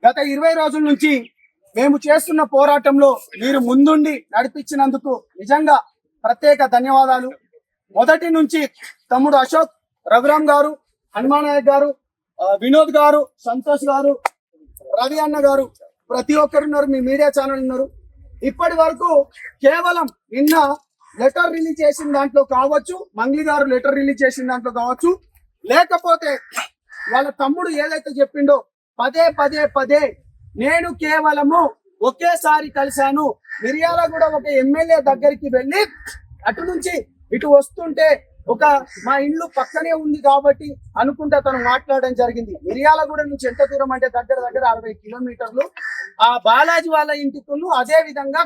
గత 20 రోజుల నుంచి మేము చేస్తున్న పోరాటంలో మీరు ముందుండి నడిపించినందుకు నిజంగా ప్రత్యేక ధన్యవాదాలు. మొదటి నుంచి తమ్ముడు అశోక్, రఘురామ్ గారు, హనుమాన్ నాయక్ గారు, వినోద్ గారు, సంతోష్ గారు, రవి అన్న గారు, ప్రతి ఒక్కరు ఉన్నారు. మీ మీడియా ఛానల్ ఉన్నారు. ఇప్పటి వరకు కేవలం నిన్న లెటర్ రిలీజ్ చేసిన దాంట్లో కావచ్చు, మంగ్లీ గారు లెటర్ రిలీజ్ చేసిన దాంట్లో కావచ్చు, లేకపోతే వాళ్ళ తమ్ముడు ఏదైతే చెప్పిండో పదే నేను కేవలము ఒకేసారి కలిశాను. మిర్యాలగూడ ఒక ఎమ్మెల్యే దగ్గరికి వెళ్ళి అటు నుంచి ఇటు వస్తుంటే ఒక మా ఇల్లు పక్కనే ఉంది కాబట్టి అనుకుంటా తను మాట్లాడడం జరిగింది. మిర్యాలగూడ నుంచి ఎంత దూరం అంటే దగ్గర 60 కిలోమీటర్లు. ఆ బాలాజీ వాళ్ళ ఇంటికి అదే విధంగా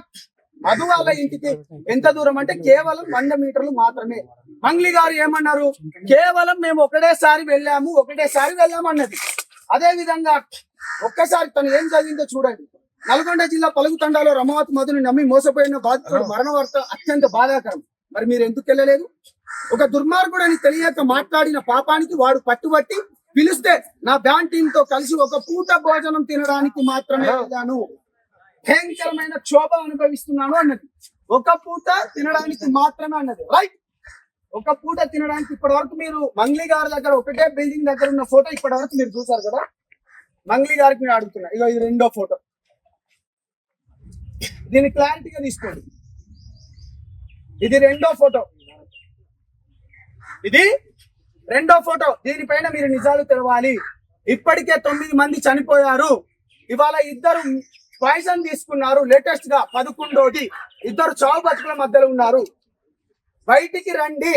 మధు వాళ్ళ ఇంటికి ఎంత దూరం అంటే కేవలం 100 మీటర్లు మాత్రమే. మంగ్లీ గారు ఏమన్నారు, కేవలం మేము ఒకటేసారి వెళ్ళాము అన్నది. అదే విధంగా ఒక్కసారి తను ఏం జరిగిందో చూడండి. నల్గొండ జిల్లా పలుగు తండాలో రమావతి మధుని నమ్మి మోసపోయిన బాధితుడు మరణ వార్త అత్యంత బాధాకరం. మరి మీరు ఎందుకు వెళ్ళలేదు? ఒక దుర్మార్గుడని తెలియక మాట్లాడిన పాపానికి వాడు పట్టుబట్టి పిలిస్తే నా బ్యాన్ టీమ్ తో కలిసి ఒక పూట భోజనం తినడానికి మాత్రమే వెళ్ళాను, భయంకరమైన క్షోభ అనుభవిస్తున్నాను అన్నది. ఒక పూట తినడానికి మాత్రమే అన్నది. రైట్, ఒక పూట తినడానికి. ఇప్పటి వరకు మీరు మంగ్లీ గారి దగ్గర ఒకటే బిల్డింగ్ దగ్గర ఉన్న ఫోటో ఇప్పటి వరకు మీరు చూసారు కదా. మంగ్లీ గారికి నేను అడుగుతున్నా, ఇగో ఇది రెండో ఫోటో. దీన్ని క్లారిటీగా తీసుకోండి. ఇది రెండో ఫోటో. దీనిపైన మీరు నిజాలు తెలవాలి. ఇప్పటికే 9 మంది చనిపోయారు. ఇవాళ 2 పాయిజన్ తీసుకున్నారు. లేటెస్ట్ గా 11వ 2 చావు బతుకుల మధ్యలో ఉన్నారు. బయటికి రండి.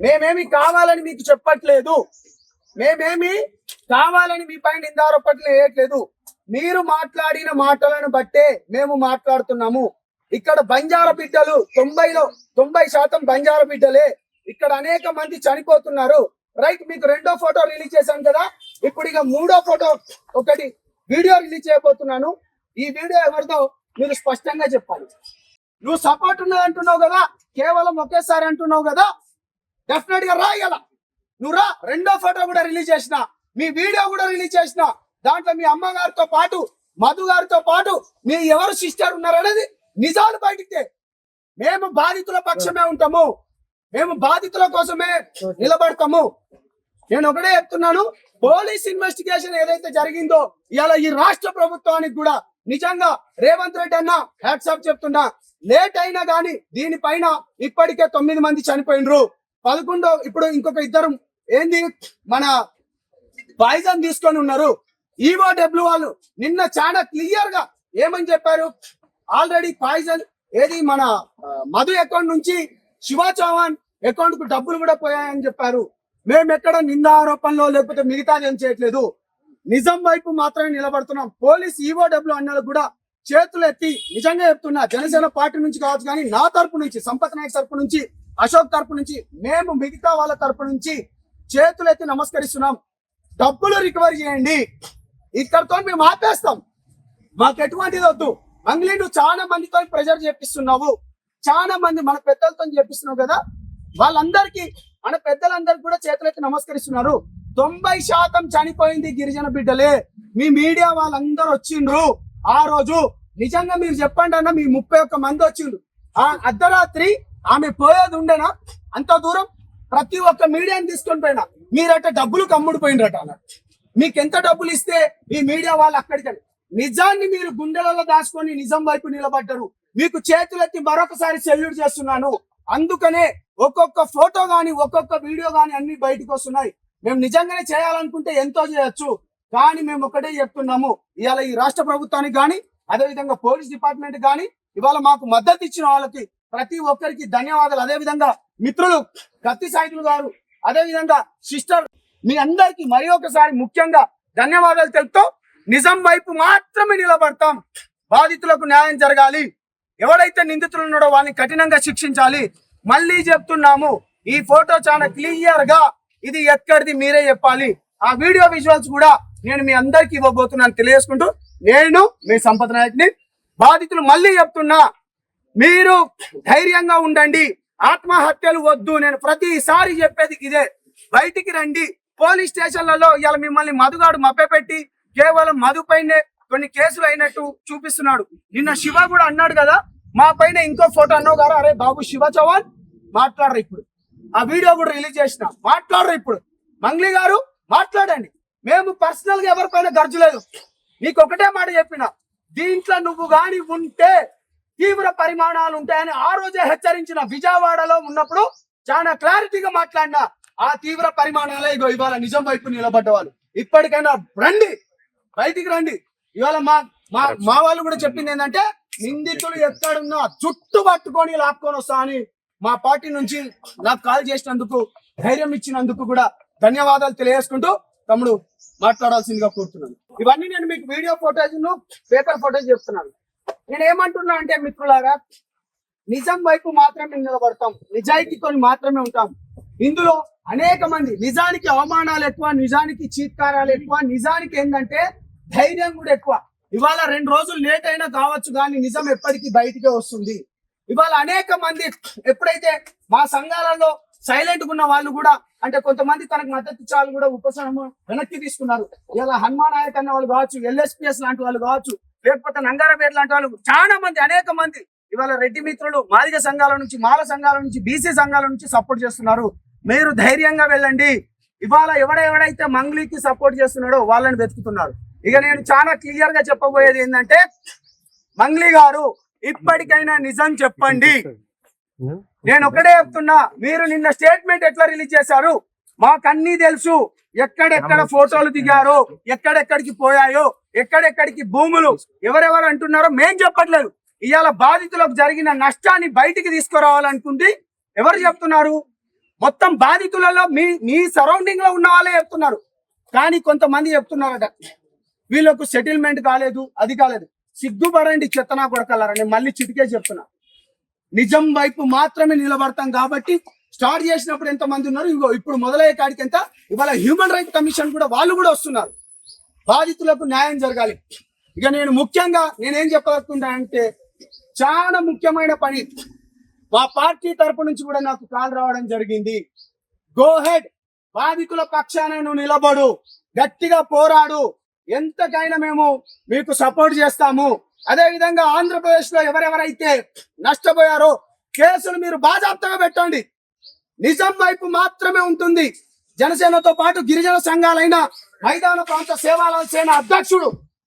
మేమేమి కావాలని మీకు చెప్పట్లేదు, మేమేమి కావాలని మీ పైన నిందారోపణలు వేయట్లేదు. మీరు మాట్లాడిన మాటలను బట్టే మేము మాట్లాడుతున్నాము. ఇక్కడ బంజారా బిడ్డలు 90% బంజారా బిడ్డలే. ఇక్కడ అనేక మంది చనిపోతున్నారు. రైట్, మీకు రెండో ఫోటో రిలీజ్ చేశాను కదా. ఇప్పుడు ఇక మూడో ఫోటో ఒకటి వీడియో రిలీజ్ చేయబోతున్నాను. ఈ వీడియో ఎవరిదో మీరు స్పష్టంగా చెప్పాలి. నువ్వు సపోర్ట్ ఉన్నది అంటున్నావు కదా, కేవలం ఒకేసారి అంటున్నావు కదా, డెఫినెట్ గా రాయగల. నువ్వు రా. రెండో ఫోటో కూడా రిలీజ్ చేసిన, మీ వీడియో కూడా రిలీజ్ చేసిన. దాంట్లో మీ అమ్మగారితో పాటు, మధు గారితో పాటు మీ ఎవరు సిస్టర్ ఉన్నారనేది నిజాలు బయటికి. మేము బాధితుల పక్షమే ఉంటాము, మేము బాధితుల కోసమే నిలబడతాము. నేను ఒకటే చెప్తున్నాను, పోలీస్ ఇన్వెస్టిగేషన్ ఏదైతే జరిగిందో ఇవాళ ఈ రాష్ట్ర ప్రభుత్వానికి కూడా నిజంగా రేవంత్ రెడ్డి అన్న హ్యాట్సాప్ చెప్తున్నా. లేట్ అయినా గానీ దీనిపైన ఇప్పటికే 9 మంది చనిపోయినరు. 11 ఇప్పుడు ఇంకొక 2 ఏంది మన పాయిజన్ తీసుకొని ఉన్నారు. ఈఓడబ్ల్యూ వాళ్ళు నిన్న చాలా క్లియర్ గా ఏమని చెప్పారు, ఆల్రెడీ పాయిజన్ ఏది మన మధు అకౌంట్ నుంచి శివ చౌహాన్ అకౌంట్ కు డబ్బులు కూడా పోయాయని చెప్పారు. మేము ఎక్కడ నింద ఆరోపణలో లేకపోతే మిగతా ఏం చేయట్లేదు, నిజం వైపు మాత్రమే నిలబడుతున్నాం. పోలీస్ ఈఓడబ్ల్యూ అన్నలు కూడా చేతులు ఎత్తి నిజంగా చెప్తున్నా, జనసేన పార్టీ నుంచి కావచ్చు కానీ నా తరపు నుంచి, సంపత్ నాయక్ తరపు నుంచి, అశోక్ తరపు నుంచి, మేము మిగతా వాళ్ళ తరపు నుంచి చేతులు ఎత్తి నమస్కరిస్తున్నాం. డబ్బులు రికవరీ చేయండి. ఇక్కడతో మేము ఆపేస్తాం. మాకు ఎటువంటిది వద్దు. మంగ్లీ నువ్వు చాలా మందితో ప్రెజర్ చేపిస్తున్నావు, చాలా మంది మన పెద్దలతో చేపిస్తున్నావు కదా. వాళ్ళందరికీ, మన పెద్దలందరికీ కూడా చేతులెత్తి నమస్కరిస్తున్నారు. 90% చనిపోయింది గిరిజన బిడ్డలే. మీ మీడియా వాళ్ళందరూ వచ్చిండ్రు ఆ రోజు. నిజంగా మీరు చెప్పండి అన్న, మీ 31 మంది వచ్చిండ్రు. ఆ అర్ధరాత్రి ఆమె పోయేది ఉండేనా? అంత దూరం ప్రతి ఒక్క మీడియాని తీసుకొని పోయినా మీరట డబ్బులు కమ్ముడిపోయినరట. మీకెంత డబ్బులు ఇస్తే ఈ మీడియా వాళ్ళు అక్కడికి నిజాన్ని మీరు గుండెలలో దాచుకొని నిజం వైపు నిలబడ్డారు. మీకు చేతులెత్తి మరొకసారి సెల్యూట్ చేస్తున్నాను. అందుకనే ఒక్కొక్క ఫోటో గాని, ఒక్కొక్క వీడియో గాని అన్ని బయటకు వస్తున్నాయి. మేము నిజంగానే చేయాలనుకుంటే ఎంతో చేయొచ్చు, కానీ మేము ఒకటే చెప్తున్నాము, ఇవాళ ఈ రాష్ట్ర ప్రభుత్వానికి కానీ, అదేవిధంగా పోలీస్ డిపార్ట్మెంట్ కానీ, ఇవాళ మాకు మద్దతు ఇచ్చిన వాళ్ళకి ప్రతి ఒక్కరికి ధన్యవాదాలు. అదేవిధంగా మిత్రులు కత్తి సాయితులు గారు, అదేవిధంగా సిస్టర్, మీ అందరికి మరి ఒకసారి ముఖ్యంగా ధన్యవాదాలు తెలుపుతూ నిజం వైపు మాత్రమే నిలబడతాం. బాధితులకు న్యాయం జరగాలి. ఎవరైతే నిందితులు ఉన్నాడో వాళ్ళని కఠినంగా శిక్షించాలి. మళ్ళీ చెప్తున్నాము, ఈ ఫోటో చాలా క్లియర్ గా ఇది ఎక్కడిది మీరే చెప్పాలి. ఆ వీడియో విజువల్స్ కూడా నేను మీ అందరికి ఇవ్వబోతున్నాను తెలియజేసుకుంటూ, నేను మీ సంపత్ నాయక్ని. బాధితులు మళ్ళీ చెప్తున్నా, మీరు ధైర్యంగా ఉండండి, ఆత్మహత్యలు వద్దు. నేను ప్రతిసారి చెప్పేది ఇదే, బయటికి రండి. పోలీస్ స్టేషన్లలో ఇవాళ మిమ్మల్ని మధుగాడు మభ్యపెట్టి కేవలం మధు పైనే కొన్ని కేసులు అయినట్టు చూపిస్తున్నాడు. నిన్న శివ కూడా అన్నాడు కదా, మా పైన ఇంకో ఫోటో అన్నావు కదా, అరే బాబు శివ చౌహాన్ మాట్లాడరు. ఇప్పుడు ఆ వీడియో కూడా రిలీజ్ చేసిన, మాట్లాడరు. ఇప్పుడు మంగ్లీ గారు మాట్లాడండి. మేము పర్సనల్ గా ఎవరిపైన గర్జలేదు. నీకు ఒకటే మాట చెప్పిన, దీంట్లో నువ్వు గాని ఉంటే తీవ్ర పరిమాణాలు ఉంటాయని ఆ రోజే హెచ్చరించిన. విజయవాడలో ఉన్నప్పుడు చాలా క్లారిటీగా మాట్లాడిన. ఆ తీవ్ర పరిమాణాలే ఇగో ఇవాళ నిజం వైపు నిలబడ్డ వాళ్ళు. ఇప్పటికైనా రండి, బయటికి రండి. ఇవాళ మా వాళ్ళు కూడా చెప్పింది ఏంటంటే, నిందితులు ఎక్కడున్నా జుట్టు పట్టుకొని లాక్కొని వస్తా అని మా పార్టీ నుంచి నాకు కాల్ చేసినందుకు, ధైర్యం ఇచ్చినందుకు కూడా ధన్యవాదాలు తెలియజేసుకుంటూ తమ్ముడు మాట్లాడాల్సిందిగా కోరుతున్నాను. ఇవన్నీ నేను మీకు వీడియో ఫోటేజ్ పేపర్ ఫోటేజ్ చెప్తున్నాను. నేను ఏమంటున్నా అంటే మిత్రులారా, నిజం వైపు మాత్రమే నిలబడతాం, నిజాయితీతో మాత్రమే ఉంటాం. ఇందులో అనేక మంది నిజానికి అవమానాలు ఎక్కువ, నిజానికి చీత్కారాలు ఎక్కువ, నిజానికి ఏంటంటే ధైర్యం కూడా ఎక్కువ. ఇవాళ 2 రోజులు లేట్ అయినా కావచ్చు కానీ నిజం ఎప్పటికీ బయటికే వస్తుంది. ఇవాళ అనేక మంది ఎప్పుడైతే మా సంఘాలలో సైలెంట్ ఉన్న వాళ్ళు కూడా, అంటే కొంతమంది తనకు మద్దతు ఇచ్చారు కూడా ఉపశమనం వెనక్కి తీసుకున్నారు. ఇలా హనుమాన్ నాయక్ అన్న వాళ్ళు కావచ్చు, LSPS లాంటి వాళ్ళు కావచ్చు, లేకపోతే నంగారపేట లాంటి వాళ్ళు, చాలా మంది అనేక మంది ఇవాళ రెడ్డి మిత్రులు మాదిగ సంఘాల నుంచి, మాల సంఘాల నుంచి, BC సంఘాల నుంచి సపోర్ట్ చేస్తున్నారు. మీరు ధైర్యంగా వెళ్ళండి. ఇవాళ ఎవడైతే మంగ్లీకి సపోర్ట్ చేస్తున్నాడో వాళ్ళని వెతుకుతున్నారు. ఇక నేను చాలా క్లియర్ గా చెప్పబోయేది ఏంటంటే, మంగ్లీ గారు ఇప్పటికైనా నిజం చెప్పండి. నేను ఒకటే చెప్తున్నా, మీరు నిన్న స్టేట్మెంట్ ఎట్లా రిలీజ్ చేశారు మాకన్నీ తెలుసు. ఎక్కడెక్కడ ఫోటోలు దిగారో, ఎక్కడెక్కడికి పోయాయో, ఎక్కడెక్కడికి భూములు ఎవరెవరు అంటున్నారో మేం చెప్పట్లేదు. ఇవాళ బాధితులకు జరిగిన నష్టాన్ని బయటికి తీసుకురావాలనుకుంటే ఎవరు చెప్తున్నారు? మొత్తం బాధితులలో మీ సరౌండింగ్ లో ఉన్న వాళ్ళే చెప్తున్నారు. కానీ కొంతమంది చెప్తున్నారట వీళ్ళకు సెటిల్మెంట్ కాలేదు, అది కాలేదు. సిగ్గుపడండి చెత్తనా కొడకలారా. నేను మళ్ళీ చిటికే చెప్తున్నా, నిజం వైపు మాత్రమే నిలబడతాం. కాబట్టి స్టార్ట్ చేసినప్పుడు ఎంతమంది ఉన్నారు, ఇగో ఇప్పుడు మొదలయ్యే కాడికి ఎంత. ఇవాళ హ్యూమన్ రైట్స్ కమిషన్ కూడా వాళ్ళు కూడా వస్తున్నారు. బాధితులకు న్యాయం జరగాలి. ఇక నేను ముఖ్యంగా నేనేం చెప్పాలనుకుంటా అంటే, చాలా ముఖ్యమైన పని మా పార్టీ తరపు నుంచి కూడా నాకు కాల్ రావడం జరిగింది. గో హెడ్, బాధితుల పక్షాన నువ్వు నిలబడు, గట్టిగా పోరాడు, ఎంతకైనా మేము మీకు సపోర్ట్ చేస్తాము. అదే విధంగా ఆంధ్రప్రదేశ్ లో ఎవరెవరైతే నష్టపోయారో కేసులు మీరు బాజాప్తగా పెట్టండి. నిజం వైపు మాత్రమే ఉంటుంది. జనసేనతో పాటు గిరిజన సంఘాలైన మైదాన ప్రాంత సేవాల సేన అధ్యక్షుడు